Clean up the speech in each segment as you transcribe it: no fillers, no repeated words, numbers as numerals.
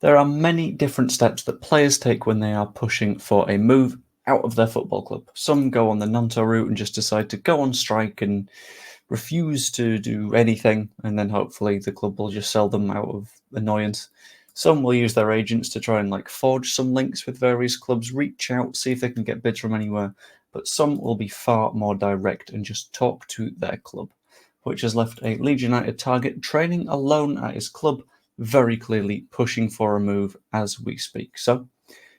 There are many different steps that players take when they are pushing for a move out of their football club. Some go on the Nanto route and just decide to go on strike and refuse to do anything, and then hopefully the club will just sell them out of annoyance. Some will use their agents to try and forge some links with various clubs, reach out, see if they can get bids from anywhere, but some will be far more direct and just talk to their club, which has left a Leeds United target training alone at his club, very clearly pushing for a move as we speak. So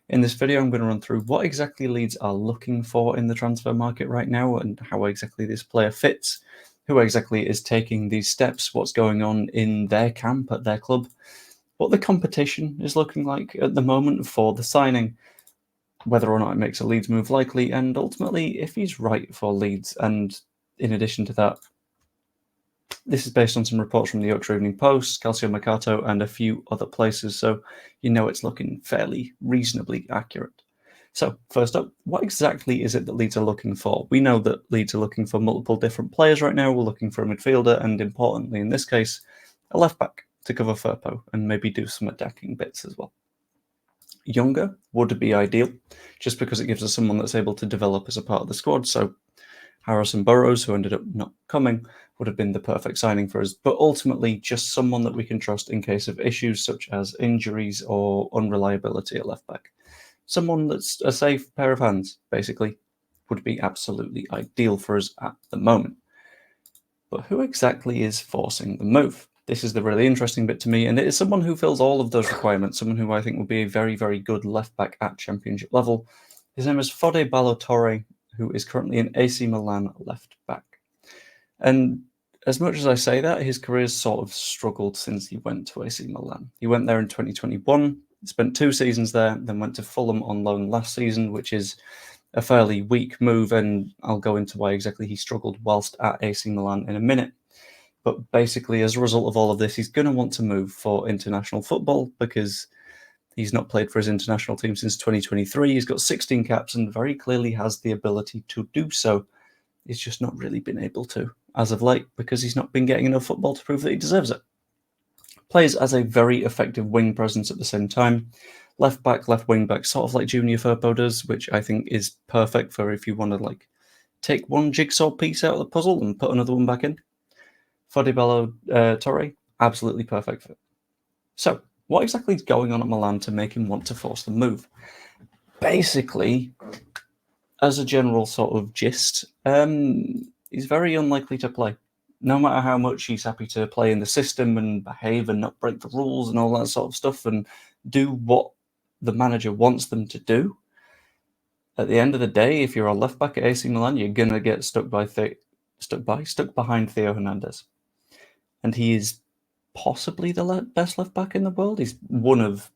in this video, I'm going to run through what exactly Leeds are looking for in the transfer market right now and how exactly this player fits, who exactly is taking these steps, what's going on in their camp at their club, what the competition is looking like at the moment for the signing, whether or not it makes a Leeds move likely, and ultimately if he's right for Leeds. And in addition to that, this is based on some reports from the Yorkshire Evening Post, Calcio Mercato, and a few other places, so you know it's looking fairly reasonably accurate. So first up, what exactly is it that Leeds are looking for? We know that Leeds are looking for multiple different players right now. We're looking for a midfielder and, importantly in this case, a left-back to cover Firpo and maybe do some attacking bits as well. Younger would be ideal, just because it gives us someone that's able to develop as a part of the squad. So Harrison Burrows, who ended up not coming, would have been the perfect signing for us, but ultimately just someone that we can trust in case of issues such as injuries or unreliability at left back. Someone that's a safe pair of hands, basically, would be absolutely ideal for us at the moment. But who exactly is forcing the move? This is the really interesting bit to me, and it is someone who fills all of those requirements, someone who I think will be a very, very good left back at Championship level. His name is Fode Ballo-Touré, who is currently an AC Milan left back. And as much as I say that, his career's sort of struggled since he went to AC Milan. He went there in 2021, spent 2 seasons there, then went to Fulham on loan last season, which is a fairly weak move, and I'll go into why exactly he struggled whilst at AC Milan in a minute. But basically, as a result of all of this, he's going to want to move for international football because he's not played for his international team since 2023. He's got 16 caps and very clearly has the ability to do so. He's just not really been able to as of late because he's not been getting enough football to prove that he deserves it. Plays as a very effective wing presence at the same time. Left back, left wing back, sort of like Junior Firpo does, which I think is perfect for if you want to take one jigsaw piece out of the puzzle and put another one back in. Fode Ballo-Touré, absolutely perfect fit. So, what exactly is going on at Milan to make him want to force the move? Basically, as a general sort of gist, he's very unlikely to play. No matter how much he's happy to play in the system and behave and not break the rules and all that sort of stuff and do what the manager wants them to do, at the end of the day, if you're a left back at AC Milan, you're gonna get stuck behind Theo Hernandez, and he is possibly the best left back in the world. He's one of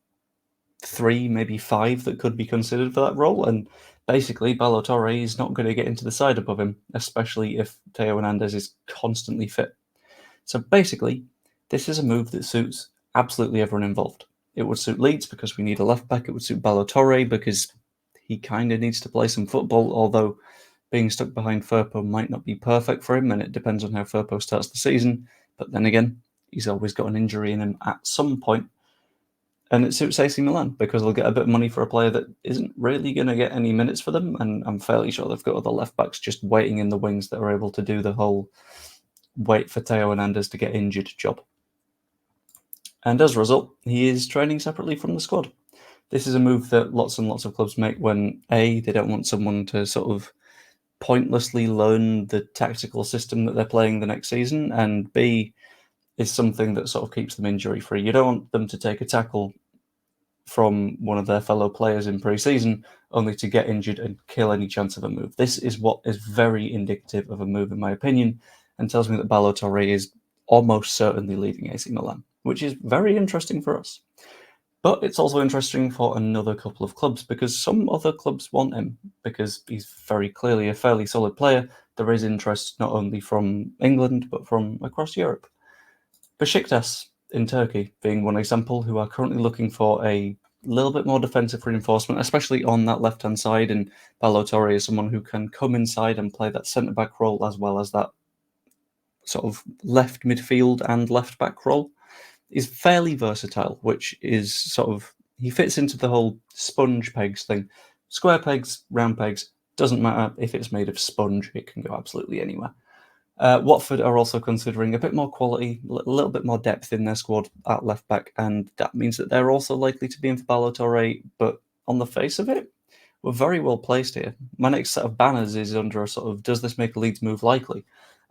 3, maybe 5 that could be considered for that role, and basically Ballo-Touré is not going to get into the side above him, especially if Theo Hernandez is constantly fit. So basically, this is a move that suits absolutely everyone involved. It would suit Leeds because we need a left back. It would suit Ballo-Touré because he kind of needs to play some football, although being stuck behind Firpo might not be perfect for him, and it depends on how Firpo starts the season. But then again, he's always got an injury in him at some point. And it suits AC Milan because they'll get a bit of money for a player that isn't really going to get any minutes for them. And I'm fairly sure they've got other left backs just waiting in the wings that are able to do the whole wait for Theo Hernandez to get injured job. And as a result, he is training separately from the squad. This is a move that lots and lots of clubs make when A, they don't want someone to sort of pointlessly learn the tactical system that they're playing the next season, and B, is something that sort of keeps them injury free. You don't want them to take a tackle from one of their fellow players in pre-season only to get injured and kill any chance of a move. This is what is very indicative of a move, in my opinion, and tells me that Ballo-Touré is almost certainly leaving AC Milan, which is very interesting for us. But it's also interesting for another couple of clubs because some other clubs want him because he's very clearly a fairly solid player. There is interest not only from England but from across Europe. Besiktas in Turkey being one example, who are currently looking for a little bit more defensive reinforcement, especially on that left-hand side, and Ballo-Touré is someone who can come inside and play that centre-back role as well as that sort of left midfield and left-back role. is fairly versatile, which is sort of, he fits into the whole sponge pegs thing. Square pegs, round pegs, doesn't matter. If it's made of sponge, it can go absolutely anywhere. Watford are also considering a bit more quality, a little bit more depth in their squad at left back, and that means that they're also likely to be in for Ballo-Touré. But on the face of it, we're very well placed here. My next set of banners is under a sort of, does this make a Leeds move likely?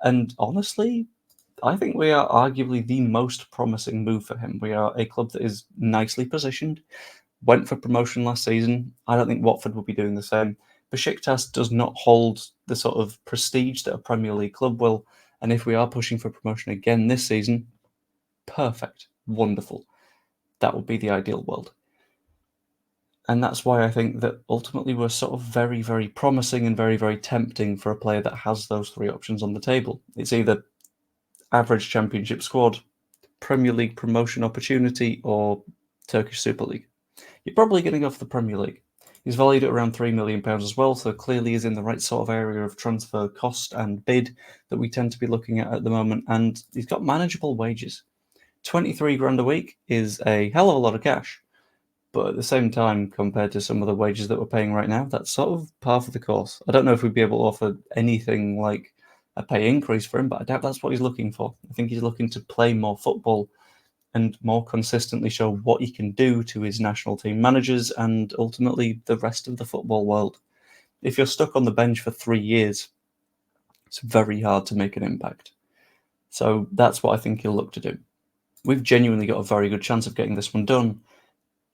And honestly, I think we are arguably the most promising move for him. We are a club that is nicely positioned, went for promotion last season. I don't think Watford will be doing the same. Besiktas does not hold the sort of prestige that a Premier League club will, and if we are pushing for promotion again this season, perfect, wonderful. That would be the ideal world. And that's why I think that ultimately we're sort of very, very promising and very, very tempting for a player that has those three options on the table. It's either average championship squad, Premier League promotion opportunity, or Turkish Super League. You're probably going to go for the Premier League. He's valued at around £3 million as well, so clearly is in the right sort of area of transfer cost and bid that we tend to be looking at the moment, and he's got manageable wages. 23 grand a week is a hell of a lot of cash, but at the same time, compared to some of the wages that we're paying right now, that's sort of par for the course. I don't know if we'd be able to offer anything like a pay increase for him, but I doubt that's what he's looking for. I think he's looking to play more football and more consistently show what he can do to his national team managers and ultimately the rest of the football world. If you're stuck on the bench for 3 years, it's very hard to make an impact. So that's what I think he'll look to do. We've genuinely got a very good chance of getting this one done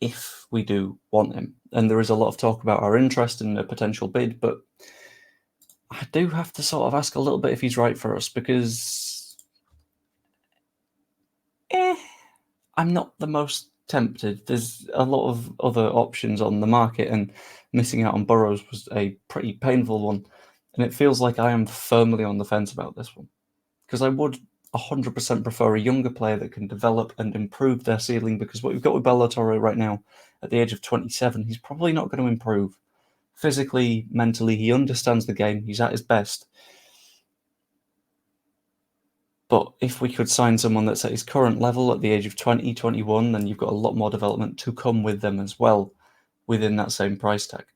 if we do want him. And there is a lot of talk about our interest in a potential bid, but I do have to sort of ask a little bit if he's right for us, because I'm not the most tempted. There's a lot of other options on the market, and missing out on Burrows was a pretty painful one. And it feels like I am firmly on the fence about this one, because I would 100% prefer a younger player that can develop and improve their ceiling, because what we've got with Ballo-Touré right now, at the age of 27, he's probably not going to improve. Physically, mentally, he understands the game, he's at his best. But if we could sign someone that's at his current level at the age of 20, 21, then you've got a lot more development to come with them as well within that same price tag.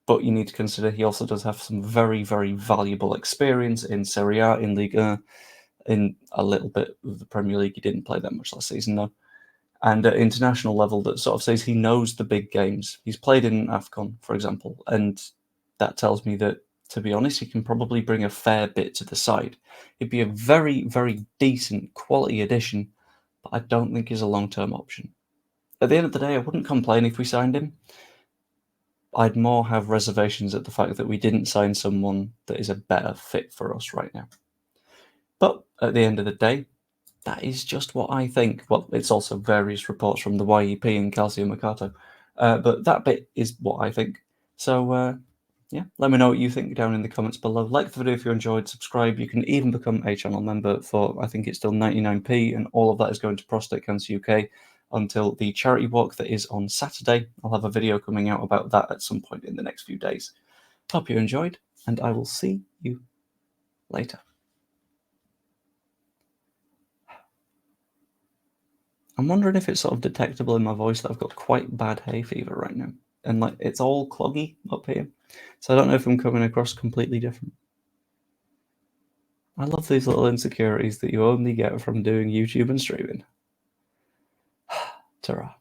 But you need to consider he also does have some very, very valuable experience in Serie A, in Ligue 1, in a little bit of the Premier League. He didn't play that much last season, though. And at international level, that sort of says he knows the big games. He's played in AFCON, for example, and that tells me that, to be honest, he can probably bring a fair bit to the side. He'd be a very, very decent quality addition, but I don't think he's a long-term option. At the end of the day, I wouldn't complain if we signed him. I'd more have reservations at the fact that we didn't sign someone that is a better fit for us right now. But at the end of the day, that is just what I think. Well, it's also various reports from the YEP and Calcio Mercato, but that bit is what I think. So, yeah, let me know what you think down in the comments below. Like the video if you enjoyed, subscribe. You can even become a channel member for, I think it's still 99p, and all of that is going to Prostate Cancer UK until the charity walk that is on Saturday. I'll have a video coming out about that at some point in the next few days. Hope you enjoyed, and I will see you later. I'm wondering if it's sort of detectable in my voice that I've got quite bad hay fever right now. And like it's all cloggy up here. So I don't know if I'm coming across completely different. I love these little insecurities that you only get from doing YouTube and streaming. Ta-ra.